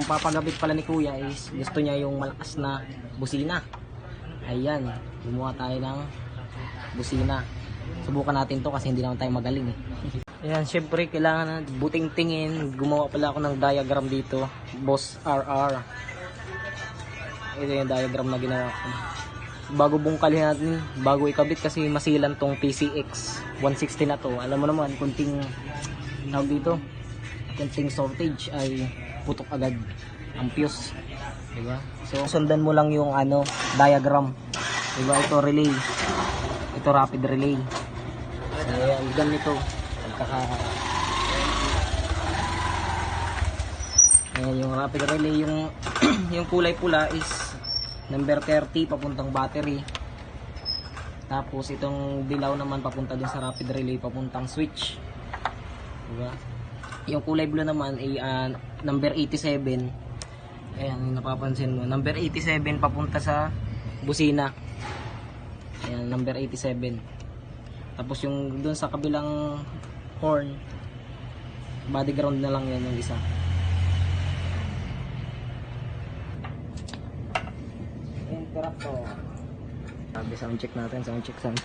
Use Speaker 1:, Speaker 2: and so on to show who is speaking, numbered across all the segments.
Speaker 1: Ang papagabit pala ni Kuya is gusto niya yung malakas na busina. Ayan, gumawa tayo ng busina. Subukan natin to kasi hindi naman tayo magaling eh. Ayan, syempre kailangan na buting tingin. Gumawa pala ako ng diagram dito. Boss RR. Ito yung diagram na ginawa ko. Bago bungkalin natin, bago ikabit kasi masilan tong PCX 160 na to. Alam mo naman, kunting tawag dito, kunting shortage ay putok agad ang fuse, diba? So sundan mo lang yung ano, diagram, diba? Ito relay, ito rapid relay. So ayan, ganito ayan yung rapid relay. Yung yung kulay pula is number 30 papuntang battery, tapos itong dilaw naman papunta dun sa rapid relay papuntang switch, diba? Yung kulay blue naman ay number 87. Ayan, yung napapansin mo, number 87 papunta sa busina. Ayan, number 87. Tapos yung dun sa kabilang horn, body ground na lang yan yung isa. Interruptor. Sabi, sound check natin, sound check. Sound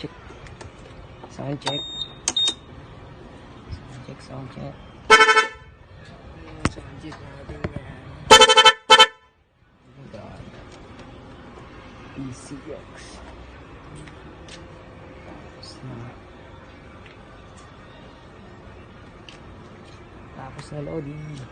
Speaker 1: check natin yan. PCX. Tapos na loading.